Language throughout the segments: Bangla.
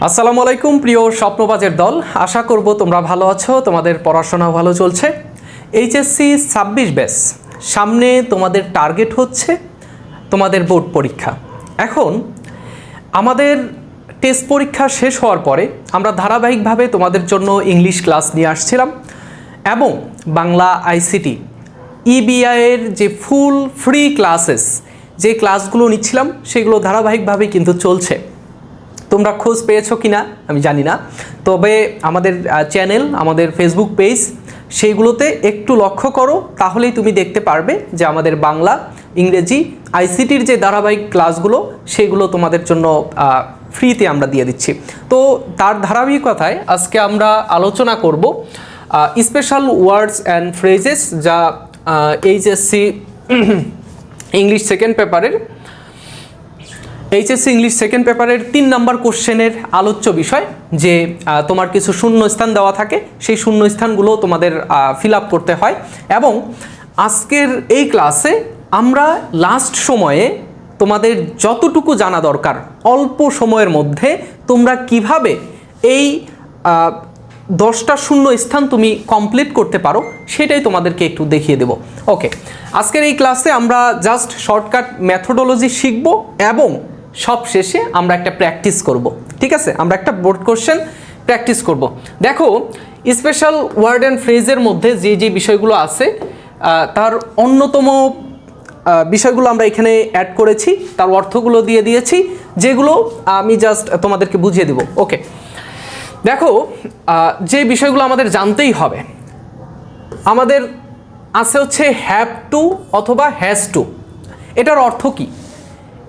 আসসালামু আলাইকুম প্রিয় স্বপ্নবাজের দল, আশা করব তোমরা ভালো আছো, তোমাদের পড়াশোনাও ভালো চলছে। এইচএসসি 26 ব্যাচ সামনে, তোমাদের টার্গেট হচ্ছে তোমাদের বোর্ড পরীক্ষা। এখন আমাদের টেস্ট পরীক্ষা শেষ হওয়ার পরে আমরা ধারাবাহিকভাবে তোমাদের জন্য ইংলিশ ক্লাস নিয়ে আসছিলাম এবং বাংলা আইসিটি ইবিআইয়ের যে ফুল ফ্রি ক্লাসেস, যে ক্লাসগুলো নিচ্ছিলাম সেগুলো ধারাবাহিকভাবে কিন্তু চলছে। তোমরা খোঁজ পেয়েছো কি না আমি জানি না, তবে আমাদের চ্যানেল, আমাদের ফেসবুক পেজ সেইগুলোতে একটু লক্ষ্য করো, তাহলেই তুমি দেখতে পারবে যে আমাদের বাংলা, ইংরেজি, আইসিটির যে ধারাবাহিক ক্লাসগুলো সেগুলো তোমাদের জন্য ফ্রিতে আমরা দিয়ে দিচ্ছি। তো তার ধারাবাহিকতায় আজকে আমরা আলোচনা করব স্পেশাল ওয়ার্ডস অ্যান্ড ফ্রেজেস, যা এইচএসসি ইংলিশ সেকেন্ড পেপারের ইংলিশ সেকেন্ড পেপারের 3 নম্বর কোশ্চেনের আলোচ্য বিষয়। যে তোমার কিছু শূন্য স্থান দেওয়া থাকে, সেই শূন্য স্থানগুলো তোমাদের ফিল আপ করতে হয়। এবং আজকের এই ক্লাসে আমরা লাস্ট সময়ে তোমাদের যতটুকু জানা দরকার, অল্প সময়ের মধ্যে তোমরা কিভাবে এই 10টা শূন্য স্থান তুমি কমপ্লিট করতে পারো সেটাই তোমাদেরকে একটু দেখিয়ে দেব। ওকে, আজকের এই ক্লাসে আমরা জাস্ট শর্টকাট মেথোডোলজি শিখব এবং সব শেষে আমরা একটা প্র্যাকটিস করব। ঠিক আছে, আমরা একটা বোর্ড কোশ্চেন প্র্যাকটিস করব। দেখো, স্পেশাল ওয়ার্ড অ্যান্ড ফ্রেজের মধ্যে যে যে বিষয়গুলো আছে তার অন্যতম বিষয়গুলো আমরা এখানে অ্যাড করেছি, তার অর্থগুলো দিয়ে দিয়েছি, যেগুলো আমি জাস্ট তোমাদেরকে বুঝিয়ে দেব। ওকে, দেখো, যে বিষয়গুলো আমাদের জানতেই হবে, আমাদের আছে হচ্ছে হ্যাভ টু অথবা হ্যাজ টু। এটার অর্থ কি?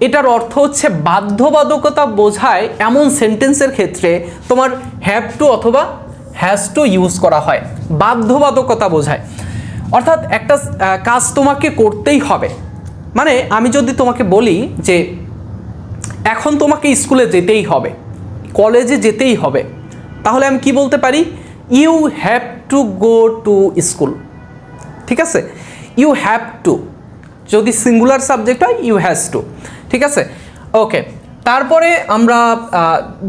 এটার অর্থ হচ্ছে বাধ্যবাধকতা বোঝায় এমন সেন্টেন্সের ক্ষেত্রে তোমার হ্যাভ টু অথবা হ্যাজ টু ইউজ করা হয়। বাধ্যবাধকতা বোঝায়, অর্থাৎ একটা কাজ তোমাকে করতেই হবে। মানে আমি যদি তোমাকে বলি যে এখন তোমাকে স্কুলে যেতেই হবে, কলেজে যেতেই হবে, তাহলে আমি কি বলতে পারি? You have to go to school. ঠিক আছে, ইউ হ্যাভ টু। যদি সিঙ্গুলার সাবজেক্ট হয় ইউ হ্যাজ টু। ঠিক আছে, ওকে। তারপরে আমরা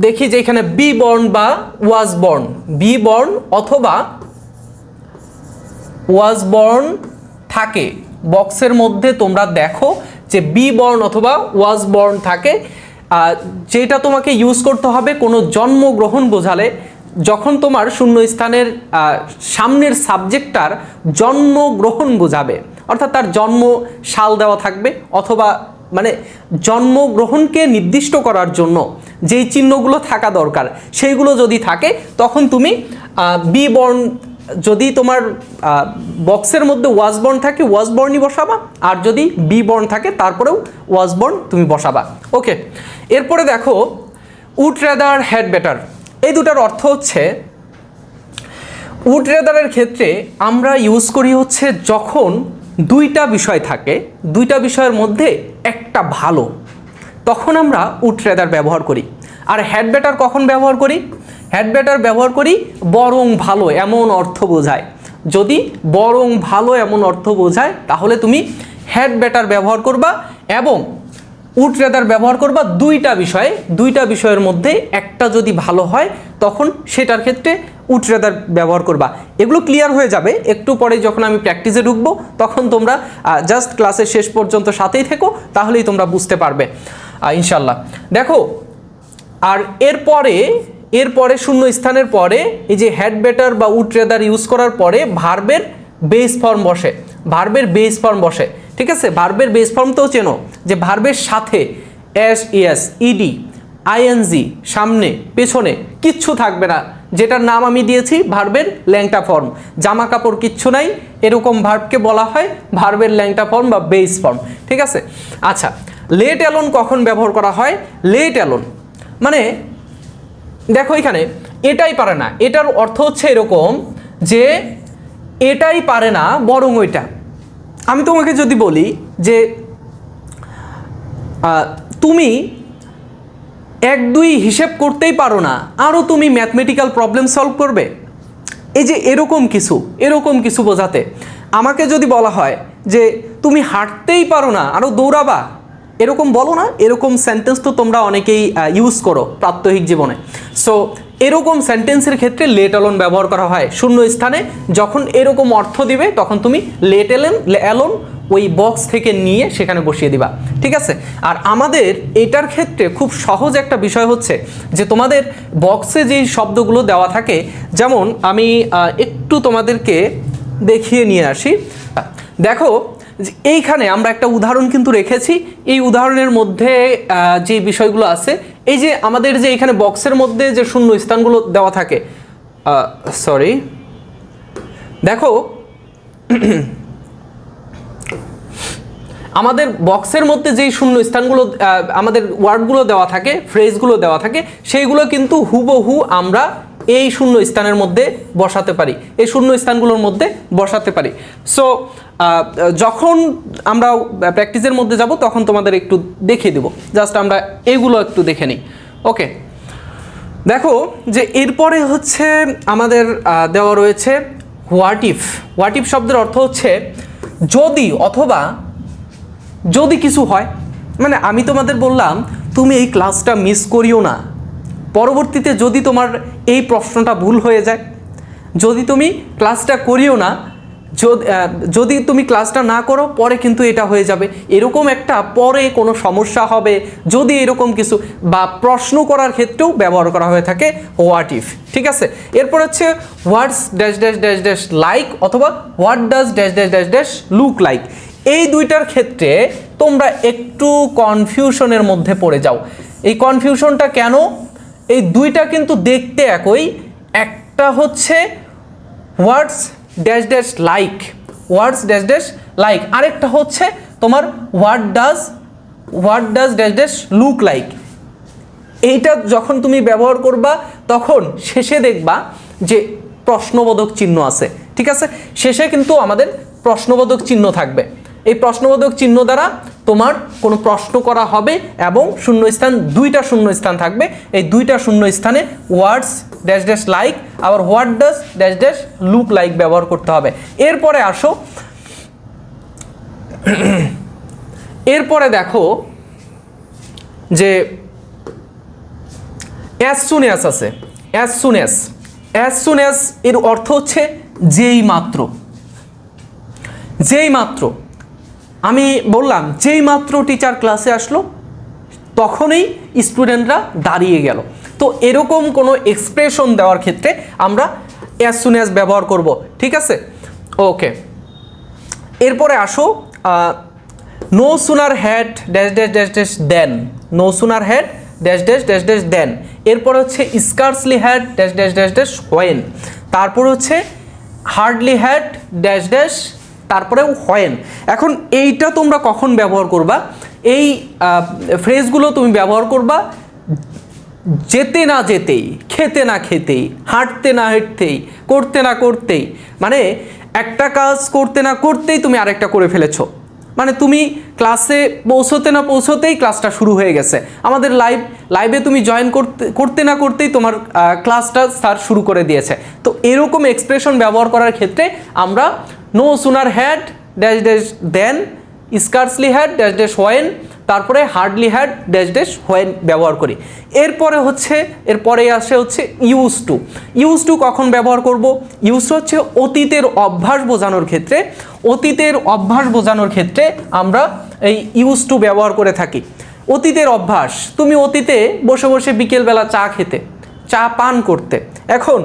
দেখি যে এখানে বি বর্ন বা ওয়াজ বর্ন, বি বর্ন অথবা ওয়াজ বর্ন থাকে। বক্সের মধ্যে তোমরা দেখো যে বি বর্ন অথবা ওয়াজ বর্ন থাকে, যেটা তোমাকে ইউজ করতে হবে কোনো জন্মগ্রহণ বোঝালে। যখন তোমার শূন্যস্থানের সামনের সাবজেক্টটার জন্মগ্রহণ বোঝাবে, অর্থাৎ তার জন্ম সাল দেওয়া থাকবে, অথবা মানে জন্মগ্রহণকে নির্দিষ্ট করার জন্য যেই চিহ্নগুলো থাকা দরকার সেইগুলো যদি থাকে, তখন তুমি বি বর্ন, যদি তোমার বক্সের মধ্যে ওয়াজ বর্ন থাকে ওয়াজ বর্নই বসাবা, আর যদি বি বর্ন থাকে তারপরেও ওয়াজ বর্ন তুমি বসাবা। ওকে, এরপরে দেখো উড রেদার হ্যাড বেটার। এই দুটার অর্থ হচ্ছে, উড রেদারের ক্ষেত্রে আমরা ইউজ করি হচ্ছে যখন দুইটা বিষয় থাকে, দুইটা বিষয়ের মধ্যে একটা ভালো, তখন আমরা উড রেদার ব্যবহার করি। আর হ্যাড বেটার কখন ব্যবহার করি? হ্যাড বেটার ব্যবহার করি বরং ভালো এমন অর্থ বোঝায়। যদি বরং ভালো এমন অর্থ বোঝায় তাহলে তুমি হ্যাড বেটার ব্যবহার করবা, এবং উড রেদার ব্যবহার করবা দুইটা বিষয়ের মধ্যে একটা যদি ভালো হয় তখন সেটার ক্ষেত্রে উড রেদার ব্যবহার করবা। এগুলো ক্লিয়ার হয়ে যাবে একটু পরে যখন আমি প্র্যাকটিসে ঢুকবো, তখন তোমরা জাস্ট ক্লাসের শেষ পর্যন্ত সাথেই থেকো, তাহলেই তোমরা বুঝতে পারবে ইনশাল্লাহ। দেখো, আর এরপরে শূন্য স্থানের পরে এই যে হ্যাড বেটার বা উড রেদার ইউজ করার পরে ভার্বের বেস ফর্ম বসে, ভার্বের বেস ফর্ম বসে। ঠিক আছে, ভার্বের বেস ফর্ম তো চেনো, যে ভার্বের সাথে এস, ইএস, ইডি, আইএনজি, সামনে পেছনে কিচ্ছু থাকবে না, যেটার নাম আমি দিয়েছি ভার্বের ল্যাংটা ফর্ম। জামা কাপড় কিচ্ছু নাই, এরকম ভার্বকে বলা হয় ভার্বের ল্যাংটা ফর্ম বা বেস ফর্ম। ঠিক আছে, আচ্ছা, লেট অ্যালোন কখন ব্যবহার করা হয়? লেট অ্যালোন মানে দেখো এখানে এটাই পারে না, এটার অর্থ হচ্ছে এরকম যে এটাই পারে না বরং ওইটা। আমি তোমাকে যদি বলি যে তুমি 1-2 হিসেব করতেই পারো না, আরও তুমি ম্যাথমেটিক্যাল প্রবলেম সলভ করবে, এই যে এরকম কিছু বোঝাতে। আমাকে যদি বলা হয় যে তুমি হাঁটতেই পারো না, আরও দৌড়াবা, এরকম বলো না, এরকম সেন্টেন্স তো তোমরা অনেকেই ইউজ করো প্রাত্যহিক জীবনে। সো এরকম সেন্টেন্সের ক্ষেত্রে লেট অ্যালোন ব্যবহার করা হয়। শূন্য স্থানে যখন এরকম অর্থ দিবে তখন তুমি লেট অ্যালোন ওই বক্স থেকে নিয়ে সেখানে বসিয়ে দিবা, ঠিক আছে। আর আমাদের এটার ক্ষেত্রে খুব সহজ একটা বিষয় হচ্ছে যে তোমাদের বক্সে যেই শব্দগুলো দেওয়া থাকে, যেমন আমি একটু তোমাদেরকে দেখিয়ে নিয়ে আসি। দেখো এইখানে আমরা একটা উদাহরণ কিন্তু রেখেছি। এই উদাহরণের মধ্যে যে বিষয়গুলো আছে, এই যে আমাদের যে এখানে বক্সের মধ্যে যে শূন্য স্থানগুলো দেওয়া থাকে, সরি দেখো আমাদের বক্সের মধ্যে যেই শূন্য স্থানগুলো আমাদের ওয়ার্ডগুলো দেওয়া থাকে, ফ্রেজগুলো দেওয়া থাকে, সেইগুলো কিন্তু হুবহু আমরা এই শূন্য স্থানের মধ্যে বসাতে পারি, এই শূন্য স্থানগুলোর মধ্যে বসাতে পারি। সো যখন আমরা প্র্যাকটিসের মধ্যে যাব তখন তোমাদের একটু দেখিয়ে দেব, জাস্ট আমরা এগুলো একটু দেখে নিই। ওকে, দেখো যে এরপরে হচ্ছে আমাদের দেওয়া রয়েছে হোয়াট ইফ। হোয়াট ইফ শব্দের অর্থ হচ্ছে যদি অথবা যদি কিছু হয়। মানে আমি তোমাদের বললাম তুমি এই ক্লাসটা মিস করিও না, পরবর্তীতে যদি তোমার এই প্রশ্নটা ভুল হয়ে যায়, যদি তুমি ক্লাসটা করিও না, যদি তুমি ক্লাসটা না করো পরে কিন্তু এটা হয়ে যাবে, এরকম একটা পরে কোনো সমস্যা হবে যদি এরকম কিছু, বা প্রশ্ন করার ক্ষেত্রেও ব্যবহার করা হয়ে থাকে হোয়াট ইফ, ঠিক আছে। এরপর হচ্ছে what's dash dash dash dash like অথবা what does dash dash dash dash look like. এই দুইটার ক্ষেত্রে তোমরা একটু কনফিউশনের মধ্যে পড়ে যাও। এই কনফিউশনটা কেন? এই দুইটা কিন্তু দেখতে একই, একটা হচ্ছে হোয়াটস ড্যাশ ড্যাশ লাইক, হোয়াটস ড্যাশ ড্যাশ লাইক, আরেকটা হচ্ছে তোমার what does dash dash look like. এইটা যখন তুমি ব্যবহার করবা তখন শেষে দেখবা যে প্রশ্নবোধক চিহ্ন আছে, ঠিক আছে। শেষে কিন্তু আমাদের প্রশ্নবোধক চিহ্ন থাকবে। এই প্রশ্নবোধক চিহ্ন দ্বারা তোমার কোনো প্রশ্ন করা হবে এবং শূন্যস্থান, দুইটা শূন্যস্থান থাকবে। এই দুইটা শূন্যস্থানে ওয়ার্ডস ড্যাশ ড্যাশ লাইক আবার what does dash dash look like ব্যবহার করতে হবে। এরপরে আসো, এরপরে দেখো যে অ্যাজ সুন অ্যাজ আছে। অ্যাজ সুন অ্যাজ এর অর্থ হচ্ছে যেই মাত্র। যেই মাত্র, আমি বললাম যেই মাত্র টিচার ক্লাসে আসলো তখনই স্টুডেন্টরা দাঁড়িয়ে গেল। তো এরকম কোনো এক্সপ্রেশন দেওয়ার ক্ষেত্রে আমরা অ্যাজ সুন অ্যাজ ব্যবহার করব, ঠিক আছে। ওকে, এরপরে আসো no sooner had dash dash dash dash then. No sooner had dash dash dash dash then. এরপর হচ্ছে scarcely had dash dash dash dash when. তারপর হচ্ছে হার্ডলি হ্যাড ড্যাশ ড্যাশ, তারপরেও হোয়েন। এখন এইটা তোমরা কখন ব্যবহার করবা? এই ফ্রেজগুলো তুমি ব্যবহার করবা যেতে না যেতেই, খেতে না খেতেই, হাঁটতে না হাঁটতেই, করতে না করতেই। মানে একটা কাজ করতে না করতেই তুমি আরেকটা করে ফেলেছো, মানে তুমি ক্লাসে পৌঁছতে না পৌঁছতেই ক্লাসটা শুরু হয়ে গেছে। আমাদের লাইভে তুমি জয়েন করতে না করতেই তোমার ক্লাসটা স্যার শুরু করে দিয়েছে। তো এরকম এক্সপ্রেশন ব্যবহার করার ক্ষেত্রে আমরা no sooner had dash dash then, scarcely had dash dash when, তারপরে hardly had dash dash when ব্যবহার করি। এরপরে আসে হচ্ছে ইউজ টু। ইউজ টু কখন ব্যবহার করব? ইউজ টু হচ্ছে অতীতের অভ্যাস বোঝানোর ক্ষেত্রে। অতীতের অভ্যাস বোঝানোর ক্ষেত্রে আমরা এই ইউজ টু ব্যবহার করে থাকি। অতীতের অভ্যাস, তুমি অতীতে বসে বসে বিকেলবেলা চা খেতে, চা পান করতে। এখন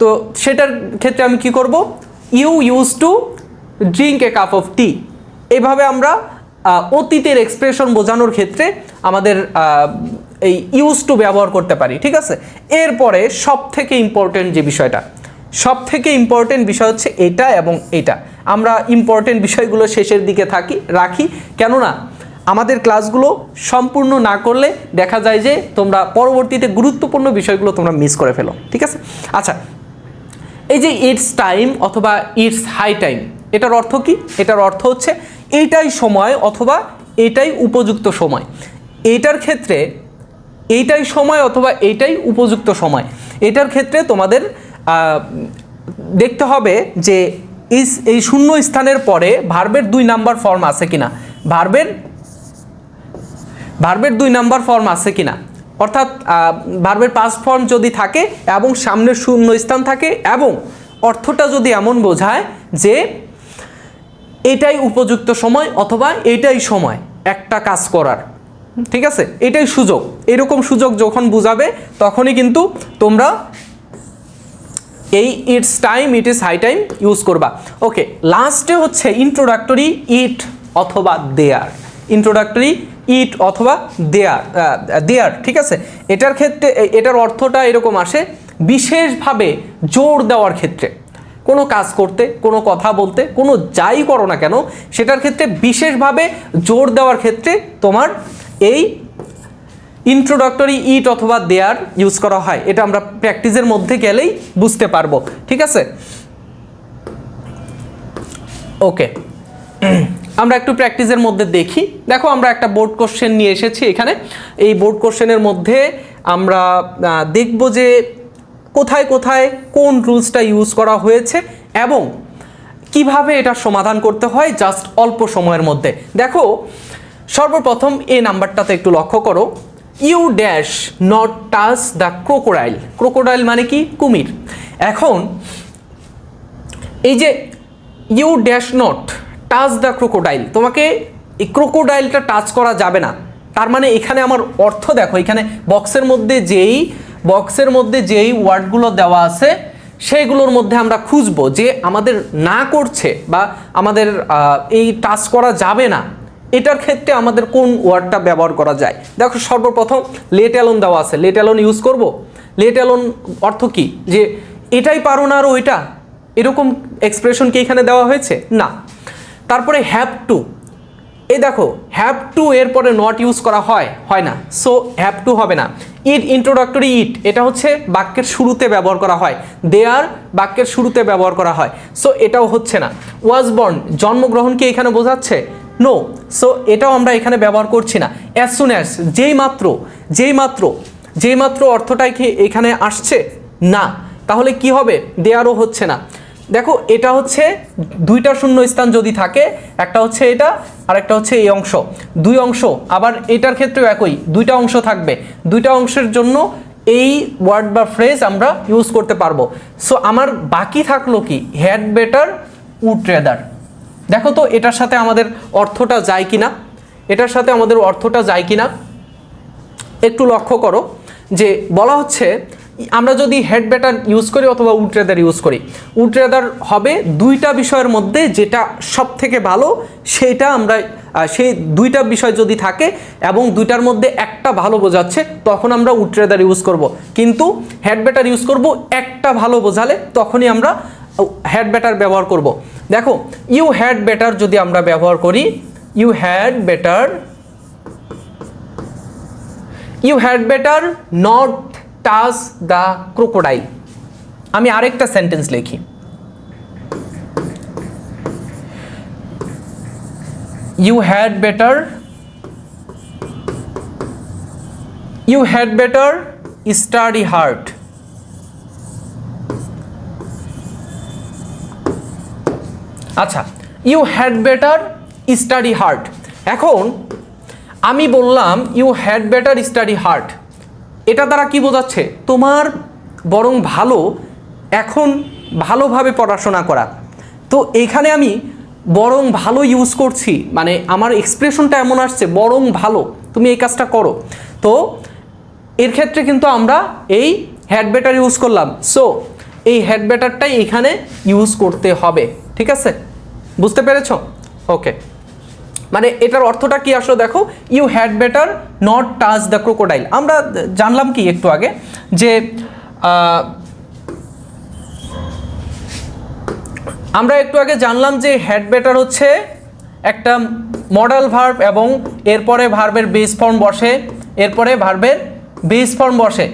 তো সেটার ক্ষেত্রে আমি কি করব? You use to drink a cup of tea. এভাবে আমরা অতীতের এক্সপ্রেশন বোঝানোর ক্ষেত্রে আমাদের এই ইউজ টু ব্যবহার করতে পারি, ঠিক আছে। এরপরে সবথেকে ইম্পর্টেন্ট যে বিষয়টা, সবথেকে ইম্পর্টেন্ট বিষয় হচ্ছে এটা এবং এটা। আমরা ইম্পর্টেন্ট বিষয়গুলো শেষের দিকে রাখি, কেননা আমাদের ক্লাসগুলো সম্পূর্ণ না করলে দেখা যায় যে তোমরা পরবর্তীতে গুরুত্বপূর্ণ বিষয়গুলো তোমরা মিস করে ফেলো, ঠিক আছে। আচ্ছা, এই যে ইটস টাইম অথবা ইটস হাই টাইম, এটার অর্থ কি? এটার অর্থ হচ্ছে এইটাই সময় অথবা এটাই উপযুক্ত সময়। এইটার ক্ষেত্রে এইটাই সময় অথবা এইটাই উপযুক্ত সময়, এটার ক্ষেত্রে তোমাদের দেখতে হবে যে এই শূন্য স্থানের পরে ভার্বের 2 নাম্বার ফর্ম আছে কিনা, ভার্বের 2 নাম্বার ফর্ম আছে কিনা। অর্থাৎ ভার্বের পাস্ট ফর্ম যদি থাকে এবং সামনে শূন্য স্থান থাকে এবং অর্থটা যদি এমন বোঝায় যে এটাই উপযুক্ত সময় অথবা এটাই সময় একটা কাজ করার, ঠিক আছে, এটাই সুযোগ, এরকম সুযোগ যখন বুঝাবে তখনই কিন্তু তোমরা এই it's time, it is high time use করবা। ওকে, লাস্টে হচ্ছে ইন্ট্রোডাক্টরি ইট অথবা দেয়ার, ইন্ট্রোডাক্টরি ইট অথবা দেয়ার, ঠিক আছে। এটার ক্ষেত্রে এটার অর্থটা এরকম আসে, বিশেষভাবে জোর দেওয়ার ক্ষেত্রে, কোনো কাজ করতে, কোনো কথা বলতে, কোনো যাই করো না কেন সেটার ক্ষেত্রে বিশেষভাবে জোর দেওয়ার ক্ষেত্রে তোমার এই ইন্ট্রোডাক্টরি ইট অথবা দেয়ার ইউজ করা হয়। এটা আমরা প্র্যাকটিসের মধ্যে গেলেই বুঝতে পারবো, ঠিক আছে। ওকে, আমরা একটু প্র্যাকটিসের মধ্যে দেখি। দেখো, আমরা একটা বোর্ড কোশ্চেন নিয়ে এসেছি এখানে। এই বোর্ড কোশ্চেনের মধ্যে আমরা দেখব যে কোথায় কোথায় কোন রুলসটা ইউজ করা হয়েছে এবং কিভাবে এটা সমাধান করতে হয় জাস্ট অল্প সময়ের মধ্যে। দেখো, সর্বপ্রথম এই নাম্বারটাতে একটু লক্ষ্য করো, you dash not touch the crocodile. Crocodile মানে কি? কুমির। এখন এই যে you dash not touch the crocodile, তোমাকে এই ক্রোকোডাইলটা টাচ করা যাবে না। তার মানে এখানে আমার অর্থ দেখো, এখানে বক্সের মধ্যে যেই ওয়ার্ডগুলো দেওয়া আছে সেইগুলোর মধ্যে আমরা খুঁজবো যে আমাদের না করছে বা আমাদের এই টাচ করা যাবে না, এটার ক্ষেত্রে আমাদের কোন ওয়ার্ডটা ব্যবহার করা যায়। দেখো, সর্বপ্রথম লেট অ্যালোন দেওয়া আছে, লেট অ্যালোন ইউজ করব। লেট অ্যালোন অর্থ কি? যে এটাই পারো না আর ওইটা, এরকম এক্সপ্রেশন কি এখানে দেওয়া হয়েছে? না। তারপরে হ্যাভ টু, এই দেখো হ্যাভ টু এরপরে নট ইউজ করা হয় না, সো হ্যাভ টু হবে না। ইট, ইন্ট্রোডাক্টরি ইট, এটা হচ্ছে বাক্যের শুরুতে ব্যবহার করা হয়। দেয়ার বাক্যের শুরুতে ব্যবহার করা হয়, সো এটাও হচ্ছে না। ওয়াজ বর্ন, জন্মগ্রহণ কি এখানে বোঝাচ্ছে? নো, সো এটাও আমরা এখানে ব্যবহার করছি না। অ্যাজ সুন অ্যাজ, যেই মাত্র অর্থটাই কি এখানে আসছে? না। তাহলে কি হবে? দেয়ারও হচ্ছে না। দেখো, এটা হচ্ছে দুইটা শূন্য স্থান যদি থাকে, একটা হচ্ছে এটা আর একটা হচ্ছে এই অংশ, দুই অংশ। আবার এটার ক্ষেত্রেও একই, দুইটা অংশ থাকবে, দুইটা অংশের জন্য এই ওয়ার্ড বা ফ্রেজ আমরা ইউজ করতে পারবো। সো আমার বাকি থাকলো কি? Had better, would rather. দেখো তো এটার সাথে আমাদের অর্থটা যায় কিনা, একটু লক্ষ্য করো যে বলা হচ্ছে আমরা যদি হেড বেটার ইউজ করি অথবা উড রেদার ইউজ করি, উড রেদার হবে দুইটা বিষয়ের মধ্যে যেটা সব থেকে ভালো সেইটা আমরা, সেই দুইটা বিষয় যদি থাকে এবং দুইটার মধ্যে একটা ভালো বোঝাচ্ছে তখন আমরা উড রেদার ইউজ করব। কিন্তু হেড বেটার ইউজ করব একটা ভালো বোঝালে, তখনই আমরা হেড বেটার ব্যবহার করব। দেখো, ইউ হ্যাড বেটার যদি আমরা ব্যবহার করি, you had better not touch the crocodile. আমি আরেকটা সেন্টেন্স লিখি, you had better study hard. আচ্ছা, you had better study hard. এখন আমি বললাম you had better study hard, এটা দ্বারা কি বোঝাচ্ছে? তোমার বরং ভালো এখন ভালোভাবে পড়াশোনা করা। তো এইখানে আমি বরং ভালো ইউজ করছি, মানে আমার এক্সপ্রেশনটা এমন আসছে বরং ভালো, তুমি এই কাজটা করো। তো এর ক্ষেত্রে কিন্তু আমরা এই হ্যাড বেটার ইউজ করলাম, সো এই হ্যাড বেটারটাই এখানে ইউজ করতে হবে, ঠিক আছে? বুঝতে পেরেছ? ওকে, মানে এটার অর্থটা কি আসলে দেখো, you had better not touch the crocodile. আমরা জানলাম কি একটু আগে যে হ্যাড বেটার হচ্ছে একটা মডাল ভার্ব এবং এরপরে ভার্বের বেস ফর্ম বসে,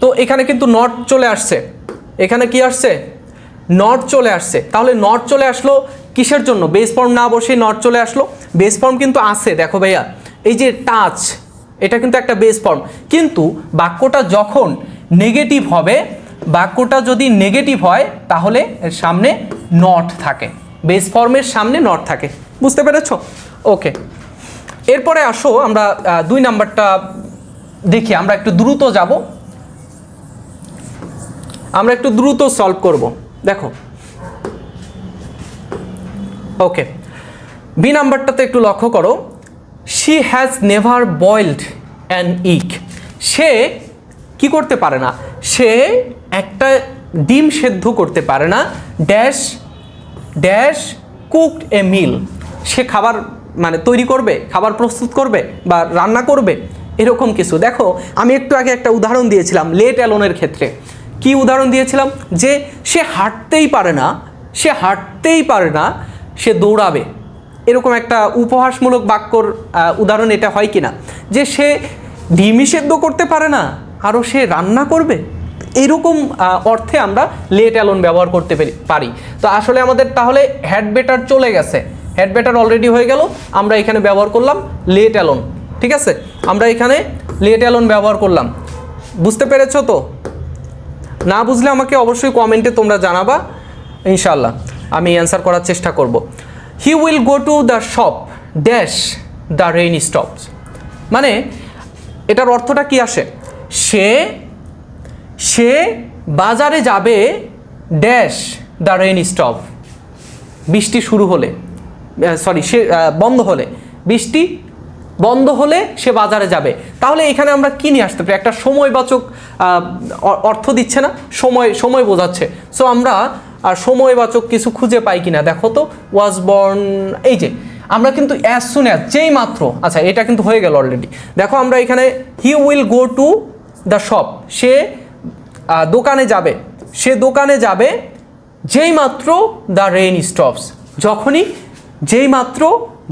তো এখানে কিন্তু নট চলে আসছে, এখানে কি আসছে? নট চলে আসছে। তাহলে নট চলে আসলো কিসের জন্য? বেস ফর্ম না বসে নট চলে আসলো। বেস ফর্ম কিন্তু আছে, দেখো ভাইয়া, এই যে টাচ, এটা কিন্তু একটা বেস ফর্ম। কিন্তু বাক্যটা যখন নেগেটিভ হবে, বাক্যটা যদি নেগেটিভ হয় তাহলে এর সামনে নট থাকে, বেস ফর্মের সামনে নট থাকে। বুঝতে পেরেছো? ওকে, এরপরে আসো আমরা 2 নাম্বারটা দেখি আমরা একটু দ্রুত যাব, আমরা একটু দ্রুত সলভ করব। দেখো ওকে, বি নাম্বারটাতে একটু লক্ষ্য করো, she has never boiled an egg. সে কি করতে পারে না, সে একটা ডিম সেদ্ধ করতে পারে না, ড্যাশ ড্যাশ কুকড এ মিল। সে খাবার মানে তৈরি করবে, খাবার প্রস্তুত করবে বা রান্না করবে, এরকম কিছু। দেখো আমি একটু আগে একটা উদাহরণ দিয়েছিলাম লেট অ্যালোনের ক্ষেত্রে। কি উদাহরণ দিয়েছিলাম, যে সে হাঁটতেই পারে না, সে হাঁটতেই পারে না, সে দৌড়াবে। এরকম একটা উপহাসমূলক বাক্যর উদাহরণ এটা হয় কি না, যে সে ডিমই সেদ্ধ করতে পারে না আরও সে রান্না করবে। এইরকম অর্থে আমরা লেট অ্যালোন ব্যবহার করতে পারি। তো আসলে আমাদের তাহলে হ্যাড বেটার চলে গেছে, হ্যাড বেটার অলরেডি হয়ে গেল, আমরা এখানে ব্যবহার করলাম লেট অ্যালোন। ঠিক আছে, আমরা এখানে লেট অ্যালোন ব্যবহার করলাম। বুঝতে পেরেছো তো? না বুঝলে আমাকে অবশ্যই কমেন্টে তোমরা জানাবা, ইনশাল্লাহ আমি অ্যান্সার করার চেষ্টা করব। হি will go to the shop dash the rain stops. মানে এটার অর্থটা কি আসে, সে বাজারে যাবে ড্যাশ দ্য রেইন স্টপ, বৃষ্টি শুরু হলে, সরি সে বন্ধ হলে, বৃষ্টি বন্ধ হলে সে বাজারে যাবে। তাহলে এখানে আমরা কি নিয়ে আসতে পারি, একটা সময়বাচক অর্থ দিচ্ছে না, সময় বোঝাচ্ছে। সো আমরা সময়বাচক কিছু খুঁজে পাই কিনা দেখো তো। ওয়াজ বর্ন, এই যে আমরা কিন্তু অ্যাজ সুন অ্যাজ, যেই মাত্র, আচ্ছা এটা কিন্তু হয়ে গেল অলরেডি। দেখো আমরা এখানে he will go to the shop, সে দোকানে যাবে, সে দোকানে যাবে যেই মাত্র দ্য রেইন স্টপস,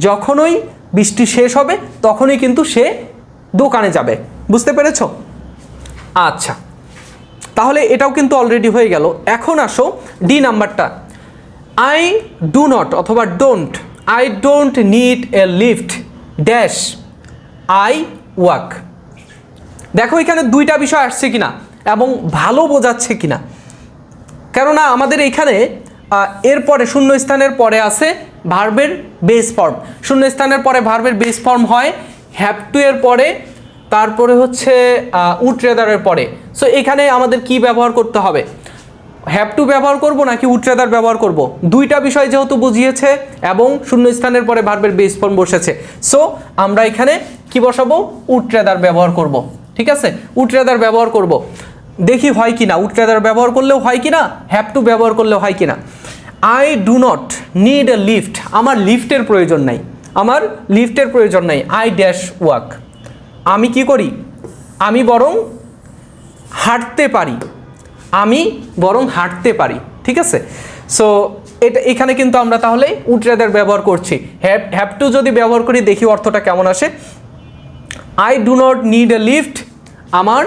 যখনই বৃষ্টি শেষ হবে তখনই কিন্তু সে দোকানে যাবে। বুঝতে পেরেছো? আচ্ছা, তাহলে এটাও কিন্তু অলরেডি হয়ে গেল। এখন আসো ডি নাম্বারটা, আই ডু নট অথবা don't, I don't need a lift dash I walk. দেখো এখানে দুইটা বিষয় আসছে কিনা এবং ভালো বোঝাচ্ছে কিনা। কেননা আমাদের এইখানে এরপরে শূন্যস্থানের পরে আছে ভার্বের বেস ফর্ম, শূন্যস্থানের পরে ভার্বের বেস ফর্ম হয় হ্যাভ টু এর পরে, তারপরে হচ্ছে উড রেদারের পরে। সো এখানে আমাদের কি ব্যবহার করতে হবে, হ্যাভ টু ব্যবহার করব নাকি উড রেদার ব্যবহার করব? দুইটা বিষয় যেহেতু বুঝিয়েছে এবং শূন্যস্থানের পরে ভার্বের বেস ফর্ম বসেছে, সো আমরা এখানে কি বসাবো, উড রেদার ব্যবহার করব। ঠিক আছে, উড রেদার ব্যবহার করব, দেখি হয় কি না, উড রেদার ব্যবহার করলেও হয় কি না, হ্যাভ টু ব্যবহার করলেও হয় কি না। I do not need a lift, আমার লিফটের প্রয়োজন নাই, আমার লিফটের প্রয়োজন নাই। আই ড্যাশ ওয়াক, আমি কি করি, আমি বরং হাঁটতে পারি, আমি বরং হাঁটতে পারি। ঠিক আছে, সো এখানে কিন্তু আমরা তাহলে উড রেদার ব্যবহার করছি। হ্যাভ টু যদি ব্যবহার করি দেখি অর্থটা কেমন আসে। I do not need a lift, আমার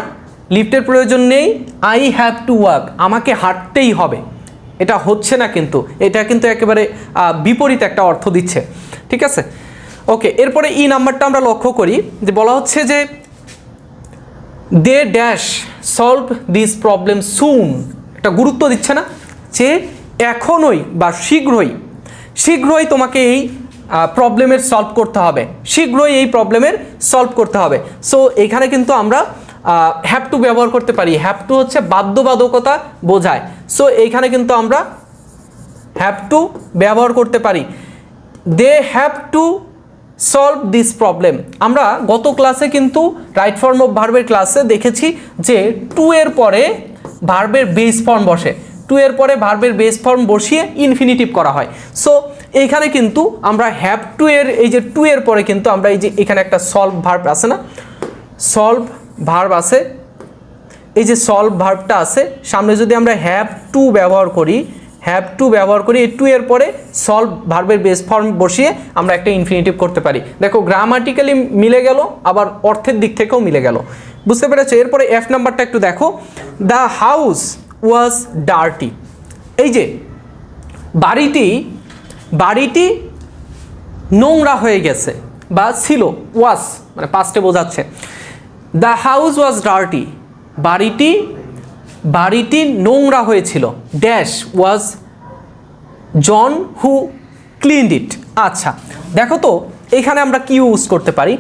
লিফটের প্রয়োজন নেই। আই হ্যাভ টু ওয়াক, আমাকে হাঁটতেই হবে। এটা হচ্ছে না, কিন্তু এটা কিন্তু একেবারে বিপরীত একটা অর্থ দিচ্ছে। ঠিক আছে, ওকে। এরপরে ই নাম্বারটা আমরা লক্ষ্য করি যে বলা হচ্ছে যে they dash solve this problem soon. একটা গুরুত্ব দিচ্ছে না যে এখনই বা শীঘ্রই তোমাকে এই প্রবলেমের সলভ করতে হবে, শীঘ্রই এই প্রবলেমের সলভ করতে হবে। সো এখানে কিন্তু আমরা হ্যাভ টু ব্যবহার করতে পারি। হ্যাভ টু হচ্ছে বাধ্যবাধকতা বোঝায়, সো এইখানে কিন্তু আমরা হ্যাভ টু ব্যবহার করতে পারি। They have to solve this problem. আমরা গত ক্লাসে কিন্তু রাইট ফর্ম অফ ভার্বের ক্লাসে দেখেছি যে টু এর পরে ভার্বের বেস ফর্ম বসে, টু এর পরে ভার্বের বেস ফর্ম বসিয়ে ইনফিনিটিভ করা হয়। সো এইখানে কিন্তু আমরা হ্যাভ টু এর এই যে টু এর পরে কিন্তু আমরা এই যে এখানে একটা সলভ ভার্ব আছে না, সলভ ভার্ব আছে, এই যে সলভ ভার্বটা আছে, সামনে যদি আমরা হ্যাভ টু ব্যবহার করি, এই টু এর পরে সলভ ভার্বের বেস ফর্ম বসিয়ে আমরা একটা ইনফিনিটিভ করতে পারি। দেখো গ্রামাটিক্যালি মিলে গেল, আবার অর্থের দিক থেকেও মিলে গেল। বুঝতে পেরেছো? এরপরে এফ নাম্বারটা একটু দেখো, দ্য হাউস ওয়াজ ডার্টি। এই যে বাড়িটি নোংরা হয়ে গেছে বা ছিল, ওয়াজ মানে পাস্টে বোঝাচ্ছে। দ্য হাউস ওয়াজ ডার্টি, বাড়িটি নোংরা হয়েছিল, dash was John who cleaned ইট। আচ্ছা দেখো তো এখানে আমরা কি ইউজ করতে পারি,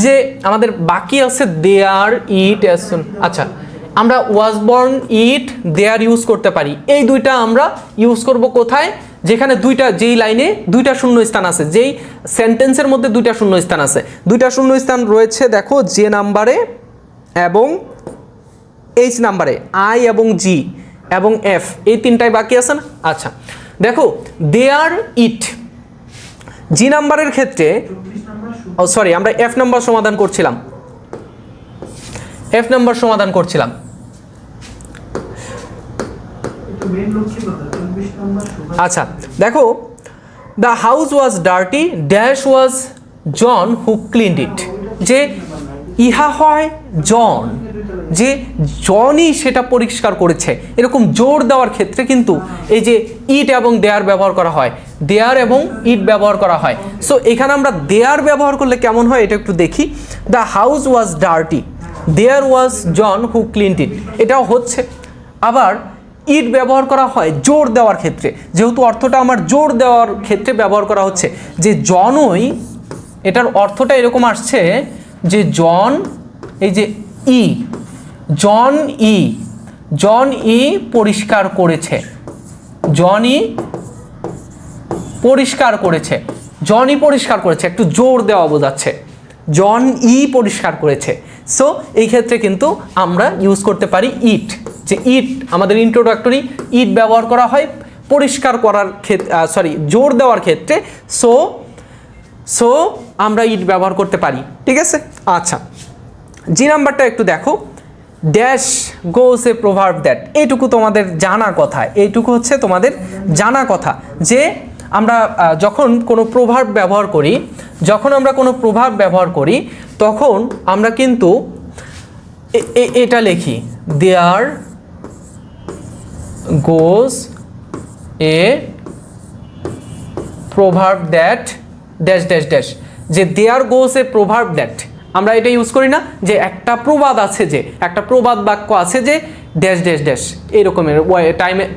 যে আমাদের বাকি আছে দেয়ার, ইট, আচ্ছা আমরা was born, it, their use করতে পারি। এই দুইটা আমরা ইউজ করব কোথায়? যেখানে যেই লাইনে দুইটা শূন্যস্থান আছে, যেই সেন্টেন্সের মধ্যে দুইটা শূন্যস্থান আছে। দুইটা শূন্যস্থান রয়েছে দেখো যে নাম্বারে এবং এইচ নাম্বারে, আই এবং জি এবং এফ, এই তিনটাই বাকি আছে না? আচ্ছা দেখো দেয়ার, ইট, জি নাম্বারের ক্ষেত্রে সরি আমরা এফ নাম্বার সমাধান করছিলাম, আচ্ছা দেখো the house was dirty, dash was John who cleaned it. যে ইহা হয় জন, যে জনই সেটা পরিষ্কার করেছে, এরকম জোর দেওয়ার ক্ষেত্রে কিন্তু এই যে ইট এবং দেয়ার ব্যবহার করা হয়, দেয়ার এবং ইট ব্যবহার করা হয়। সো এখানে আমরা দেয়ার ব্যবহার করলে কেমন হয় এটা একটু দেখি। The house was dirty, there was John who cleaned it, এটাও হচ্ছে। আবার ইট ব্যবহার করা হয় জোর দেওয়ার ক্ষেত্রে, যেহেতু অর্থটা আমার জোর দেওয়ার ক্ষেত্রে ব্যবহার করা হচ্ছে, যে জনই, এটার অর্থটা এরকম আসছে যে জন, এই যে ই, জন ই পরিষ্কার করেছে, জনই পরিষ্কার করেছে, জনই পরিষ্কার করেছে, একটু জোর দেওয়া বোঝাচ্ছে, জন ই পরিষ্কার করেছে। সো এই ক্ষেত্রে কিন্তু আমরা ইউজ করতে পারি ইট, যে ইট আমাদের ইন্ট্রোডাক্টরি, ইট ব্যবহার করা হয় পরিষ্কার করার ক্ষেত্রে, জোর দেওয়ার ক্ষেত্রে। সো আমরা ইট ব্যবহার করতে পারি, ঠিক আছে। আচ্ছা জি নাম্বারটা একটু দেখো, dash goes a proverb that, এইটুকু তোমাদের জানা কথা, এইটুকু হচ্ছে তোমাদের জানা কথা যে আমরা যখন কোনো প্রভার্ব ব্যবহার করি, তখন আমরা কিন্তু এটা লিখি, there goes a proverb that dash dash dash, যে there goes a proverb that, আমরা এটা ইউজ করি না যে একটা প্রবাদ আছে, যে একটা প্রবাদ বাক্য আছে যে ড্যাশ ড্যাশ ড্যাশ এইরকমের,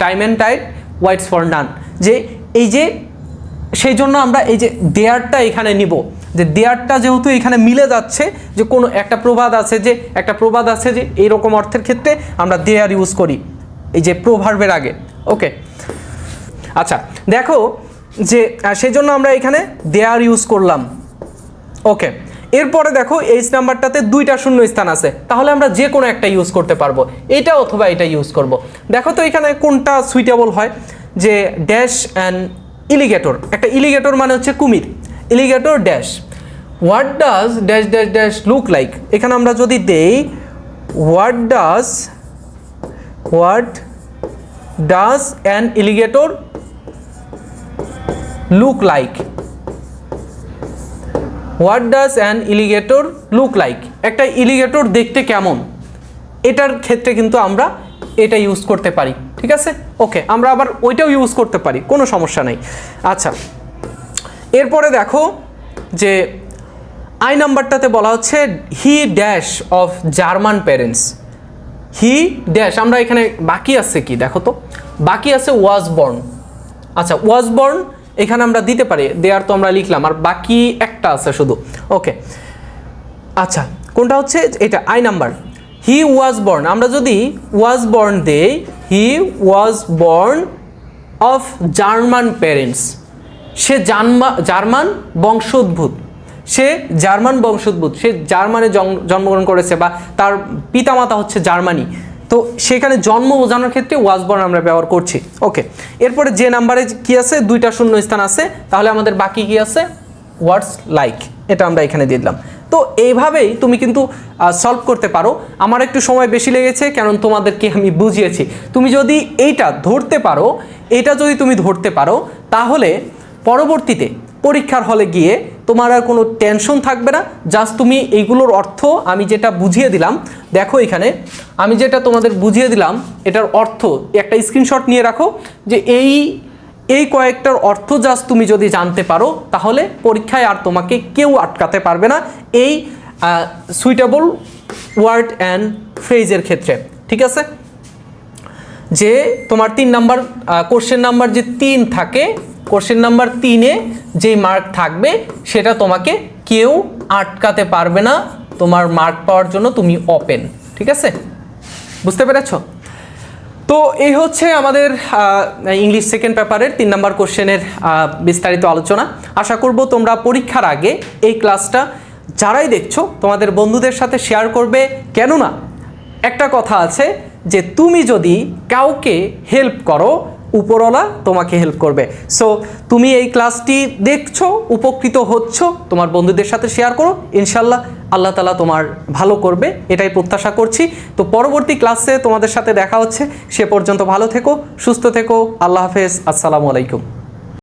time and tide waits for none, যে এই যে সেই জন্য আমরা এই যে দেয়ারটা এখানে নিব, যে দেয়ারটা যেহেতু এখানে মিলে যাচ্ছে, যে কোনো একটা প্রবাদ আছে যে এইরকম অর্থের ক্ষেত্রে আমরা দেয়ার ইউজ করি এই যে প্রভার্বের আগে। ওকে আচ্ছা দেখো যে সেই জন্য আমরা এখানে দেয়ার ইউজ করলাম। ওকে এরপরে দেখো এইচ নাম্বারটাতে দুইটা শূন্যস্থান আছে, তাহলে আমরা যে কোনো একটা ইউজ করতে পারবো, এটা অথবা এটা ইউজ করব। দেখো তো এখানে কোনটা সুইটেবল হয়, যে ড্যাশ অ্যান্ড ইলিগেটর, একটা ইলিগেটর মানে হচ্ছে কুমির, alligator dash, what does dash dash dash look like, এখানে আমরা যদি দেই what does an alligator look like, what does an alligator look like, একটা ইলিগেটর দেখতে কেমন, এটার ক্ষেত্রে কিন্তু আমরা এটা ইউজ করতে পারি, ঠিক আছে। ওকে আমরা আবার ওইটাও ইউজ করতে পারি, কোনো সমস্যা নেই। আচ্ছা এরপরে দেখো যে আই নাম্বারটাতে বলা হচ্ছে he dash of German parents, he dash, আমরা এখানে বাকি আছে কি দেখো তো, বাকি আছে ওয়াজ বর্ন। আচ্ছা ওয়াজ বর্ন এখানে আমরা দিতে পারি, দেয়ার তো আমরা লিখলাম, আর বাকি একটা আছে শুধু। ওকে আচ্ছা কোনটা হচ্ছে এটা I number, he was born, আমরা যদি ওয়াজ বর্ন দেই, he was born of German parents, সে জার্মান বংশোদ্ভূত, সে জার্মানে জন্মগ্রহণ করেছে, বা তার পিতামাতা হচ্ছে জার্মানি, তো সেখানে জন্ম বোঝানোর ক্ষেত্রে ওয়াজ বর্ন আমরা ব্যবহার করছি। ওকে এরপরে যে নাম্বারে কি আছে, দুইটা শূন্যস্থান আছে, তাহলে আমাদের বাকি কি আছে, ওয়ার্ডস লাইক, এটা আমরা এখানে দিয়ে দিলাম। তো এইভাবেই তুমি কিন্তু সলভ করতে পারো। আমার একটু সময় বেশি লেগেছে, কারণ তোমাদেরকে আমি বুঝিয়েছি। তুমি যদি এইটা ধরতে পারো, তাহলে পরবর্তীতে পরীক্ষার হলে গিয়ে তোমার আর কোনো টেনশন থাকবে না। জাস্ট তুমি এইগুলোর অর্থ আমি যেটা বুঝিয়ে দিলাম, দেখো এখানে আমি যেটা তোমাদের বুঝিয়ে দিলাম এটার অর্থ একটা স্ক্রিনশট নিয়ে রাখো, যে এই কয়েকটার অর্থ জাস্ট তুমি যদি জানতে পারো, তাহলে পরীক্ষায় আর তোমাকে কেউ আটকাতে পারবে না এই সুইটেবল ওয়ার্ড অ্যান্ড ফ্রেজের ক্ষেত্রে, ঠিক আছে। যে তোমার 3 নাম্বার কোশ্চেন নাম্বার যে 3 থাকে, কোশ্চেন নাম্বার 3-এ যেই মার্ক থাকবে সেটা তোমাকে কেউ আটকাতে পারবে না, তোমার মার্ক পাওয়ার জন্য তুমি ওপেন। ঠিক আছে, বুঝতে পেরেছ? তো এই হচ্ছে আমাদের ইংলিশ সেকেন্ড পেপারের 3 নম্বর কোশ্চেনের বিস্তারিত আলোচনা। আশা করব তোমরা পরীক্ষার আগে এই ক্লাসটা যারাই দেখছো তোমাদের বন্ধুদের সাথে শেয়ার করবে। কেননা একটা কথা আছে যে তুমি যদি কাউকে হেল্প করো, উপরওয়ালা তোমাকে হেল্প করবে। সো তুমি এই ক্লাসটি দেখছো, উপকৃত হচ্ছ, তোমার বন্ধুদের সাথে শেয়ার করো, ইনশাল্লাহ আল্লাহ তাআলা তোমার ভালো করবে, এটাই প্রত্যাশা করছি। তো পরবর্তী ক্লাসে তোমাদের সাথে দেখা হচ্ছে, সে পর্যন্ত ভালো থেকো, সুস্থ থেকো, আল্লাহ হাফেজ, আসসালামু আলাইকুম।